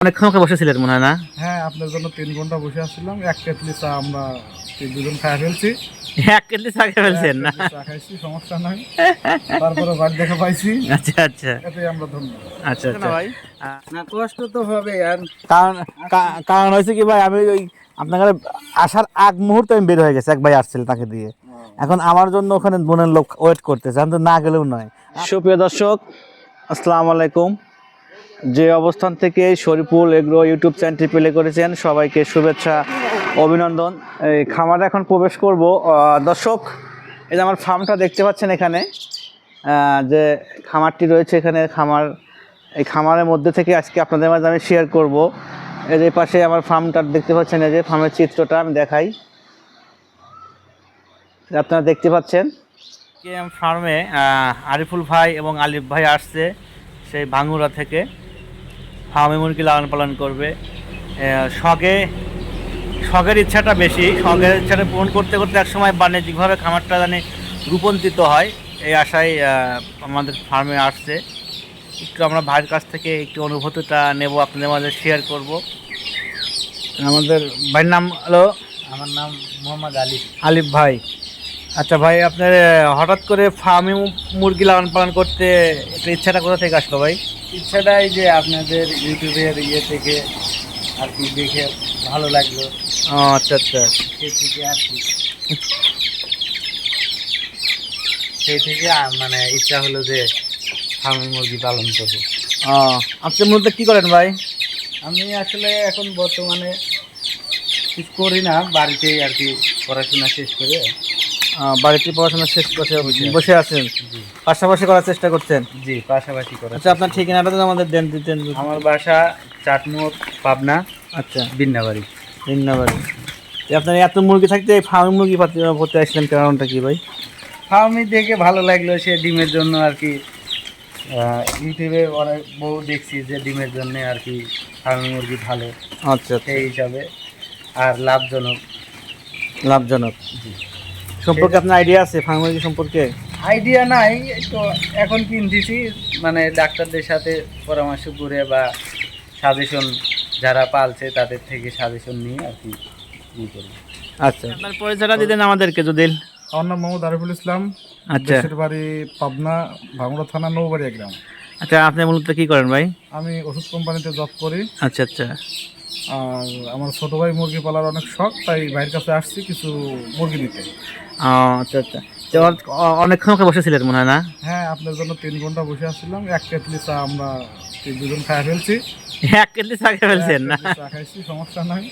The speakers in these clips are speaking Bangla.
অনেকক্ষণ ওকে বসেছিলেন মনে হয় না? হ্যাঁ, আপনার জন্য ৩ ঘন্টা বসে আসছিলাম। ১ কেটলি চা আমরা দুজন খাই ফেলছি। এক কেটলি চা খেয়ে ফেলছেন না? চা খাইছি, সমস্যা নাই। তারপরে বাড়ি দেখা পাইছি। আচ্ছা আচ্ছা এতেই আমরা ধন্য। আচ্ছা আচ্ছা ভাই না, কষ্ট তো হবে আর কারণ কারণ হয়েছে কি ভাই, আমি ওই আপনার ঘরে আসার আগ মুহূর্তে আমি বের হয়ে গেছি, এক ভাই আসছিল তাকে দিয়ে। এখন আমার জন্য ওখানে বোনের লোক ওয়েট করতেছে, আমি তো না গেলেও নয়। সুপ্রিয় দর্শক, আসসালামু আলাইকুম। যে অবস্থান থেকে শরীফুল এগ্রো ইউটিউব চ্যানেলটি প্লে করেছেন, সবাইকে শুভেচ্ছা, অভিনন্দন। এই খামারে এখন প্রবেশ করব। দর্শক, এই যে আমার ফার্মটা দেখতে পাচ্ছেন এখানে, যে খামারটি রয়েছে এখানে, এই খামারের মধ্যে থেকে আজকে আপনাদের মাঝে আমি শেয়ার করব। এর এই পাশে আমার ফার্মটা দেখতে পাচ্ছেন, এই যে ফার্মের চিত্রটা আমি দেখাই, আপনারা দেখতে পাচ্ছেন। ফার্মে আরিফুল ভাই এবং আলিফ ভাই আসছে সেই ভাঙ্গুরা থেকে, ফার্মে মুরগি লালন পালন করবে। শখের ইচ্ছাটা বেশি, শখের ইচ্ছাটা পূরণ করতে করতে একসময় বাণিজ্যিকভাবে খামারটা রূপান্তরিত হয়, এই আশায় আমাদের ফার্মে আসছে। একটু আমরা ভাইয়ের কাছ থেকে একটু অনুভূতিটা নেব, আপনাদের মাঝে শেয়ার করব। আমাদের ভাইয়ের নাম হলো? আমার নাম মোহাম্মদ আলিফ ভাই। আচ্ছা ভাই, আপনার হঠাৎ করে ফার্মে মুরগি লালন পালন করতে একটা ইচ্ছাটা কোথা থেকে আসলো ভাই? ইচ্ছাটাই যে আপনাদের ইউটিউবের থেকে আর কি দেখে ভালো লাগলো। ও আচ্ছা আচ্ছা, সেই থেকে আর কি সেই থেকে মানে ইচ্ছা হলো যে ফার্মে মুরগি পালন করবো। ও আপনি মূলত কী করেন ভাই? আমি আসলে এখন বর্তমানে কিছু করি না, বাড়িতেই আর কি পড়াশোনা শেষ করে বাড়িতে পড়াশোনা শেষ করে বসে আছেন, পাশাপাশি করার চেষ্টা করছেন? জি, পাশাপাশি করা। আচ্ছা, আপনার ঠিকানাটা তো আমাদের দিতেন। আমার বাসা চাটমোড়, পাবনা। আচ্ছা, বিন্নাবাড়ি। আপনার এত মুরগি থাকতে ফার্মে মুরগি পড়তে আসলেন, কারণটা কি ভাই? ফার্মে দেখে ভালো লাগলো, সে ডিমের জন্য আর কি। ইউটিউবে অনেক বউ দেখছি যে ডিমের জন্য আর কি ফার্মে মুরগি ভালো। আচ্ছা, সেই হিসাবে আর লাভজনক। জি। সম্পর্কে আপনার আইডিয়া আছে ফার্মে মুরগি সম্পর্কে? আইডিয়া নাই তো, এখন কিনতেছি মানে ডাক্তারদের সাথে পরামর্শ করে বা সাজেশন, যারা পালছে তাদের থেকে সাজেশন নিয়ে আর কি করি। আচ্ছা, আপনার পরিচয়টা দিতেন আমাদেরকে যদি। আমার নাম মোহাম্মদ আরিফুল ইসলাম। আচ্ছা, দেশের বাড়ি পাবনা, ভাঙ্গুড়া থানা, নৌবাড়িয়া গ্রাম। আচ্ছা, আপনি মূলত কি করেন ভাই? আমি ওষুধ কোম্পানিতে জব করি। আচ্ছা আচ্ছা, আর আমার ছোটো ভাই মুরগি পালার অনেক শখ, তাই ভাইয়ের কাছে আসছি কিছু মুরগি নিতে। আচ্ছা আচ্ছা, অনেকক্ষণ ওকে বসেছিলেন মনে হয় না? হ্যাঁ, আপনার জন্য ৩ ঘন্টা বসে আসছিলাম। ১ কেটলি চা আমরা দুজন খাই ফেলছি। এক কেটলি চা খেয়ে ফেলছেন না? চা খাইছি, সমস্যা নাই।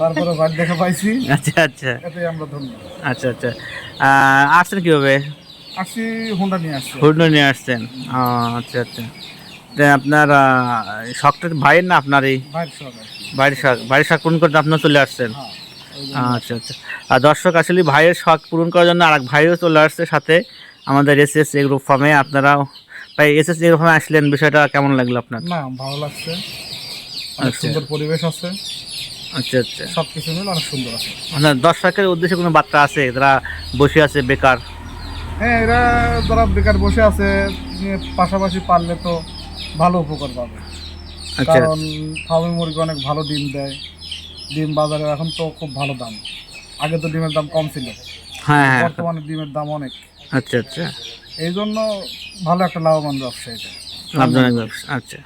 তারপরে বাড়ি দেখা পাইছি। আচ্ছা আচ্ছা, এতেই আমরা ধন্য। আচ্ছা আচ্ছা, আসছেন কীভাবে? আসছি হুন্ডা নিয়ে আসছি। হুন্ডা নিয়ে আসছেন? আচ্ছা আচ্ছা, আপনার শখটা ভাইয়ের না আপনার? এই বাড়ির শখ পূরণ করতে আপনার চলে আসছেন? আচ্ছা আচ্ছা, আর দর্শক, আসলে ভাইয়ের শখ পূরণ করার জন্য আরেক ভাইও চলে আসছে সাথে আমাদের এসএস এগ্রো ফার্মে। আপনারাও ভাই এসএস এগ্রো ফার্মে আসলেন, বিষয়টা কেমন লাগলো আপনার? না, ভালো লাগছে, অনেক সুন্দর পরিবেশ আছে। আচ্ছা আচ্ছা, সব কিছু মিলে অনেক সুন্দর আছে। আপনার দর্শকের উদ্দেশ্যে কোনো বার্তা আছে যারা বসে আছে বেকার? হ্যাঁ, এরা যারা বেকার বসে আছে পাশাপাশি পারলে তো ভালো উপকার পাবে। কারণ ফার্মে মুরগি অনেক ভালো ডিম দেয়। ডিম বাজারে এখন তো খুব ভালো দাম। আগে তো ডিমের দাম কম ছিল, হ্যাঁ, বর্তমানে ডিমের দাম অনেক। আচ্ছা আচ্ছা, এই জন্য ভালো একটা লাভবান ব্যবসা এটা, লাভজনক ব্যবসা। আচ্ছা,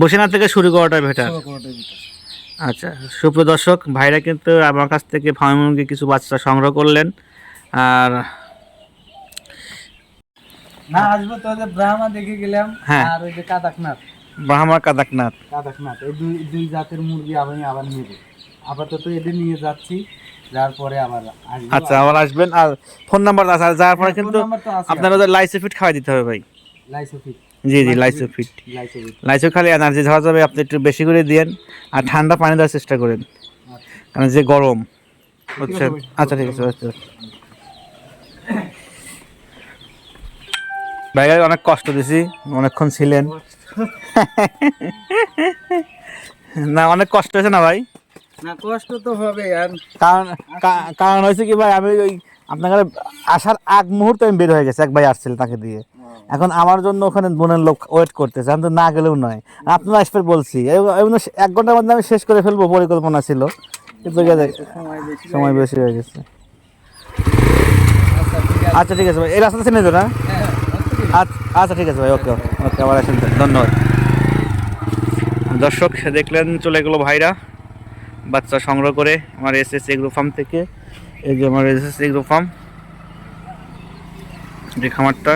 বসে না থেকে শুরু করাটা বেটার। আচ্ছা, সুপ্রিয় দর্শক, ভাইরা কিন্তু আমার কাছ থেকে ফার্মে মুরগি কিছু বাচ্চা সংগ্রহ করলেন। আর না, আসবো তো যে ব্রাহ্মা দেখে গেলাম। হ্যাঁ, আর ওই যে কাদাকনাথ, এই দুই জাতের মুরগি আমি আবার নেব। আপাতত এদের নিয়ে যাচ্ছি, যার পরে আবার আসবো। আচ্ছা, আবার আসবেন। আর ফোন নাম্বার আছে, আর যাওয়ার পরে কিন্তু আপনার ওদের লাইসোফিট খাওয়াই দিতে হবে ভাই। লাইসোফিট? জি জি, লাইসো খালি এনার্জি ধরা যাবে, আপনি একটু বেশি করে দিয়েন। আর ঠান্ডা পানি দেওয়ার চেষ্টা করেন, কারণ যে গরম হচ্ছে। আচ্ছা ঠিক আছে, ভাই অনেক কষ্ট দিছি, অনেকক্ষণ ছিলেন না? অনেক কষ্ট হয়েছে না ভাই? না, কষ্ট তো হবে। আর কারণ হয়েছে কি ভাই, আমি ওই আপনার ঘরে আসার আগ মুহূর্তে আমি বের হয়ে গেছি, এক ভাই আসছিল তাকে দিয়ে। এখন আমার জন্য ওখানে বনের লোক ওয়েট করতেছে, আমি তো না গেলেও নয়। আপনারা আসবে বলছি, এমন 1 ঘন্টার মধ্যে আমি শেষ করে ফেলবো পরিকল্পনা ছিল, কিন্তু সময় বেশি হয়ে গেছে। আচ্ছা ঠিক আছে ভাই, এই রাস্তা চিনে তো না? আচ্ছা ঠিক আছে ভাই, ওকে ওকে, আবার আসেন, ধন্যবাদ। দর্শক দেখলেন, চলে গেলো ভাইরা বাচ্চা সংগ্রহ করে আমার এসএস এগ্রো ফার্ম থেকে। এই যে আমার এসএস এগ্রো ফার্ম, যে খামারটা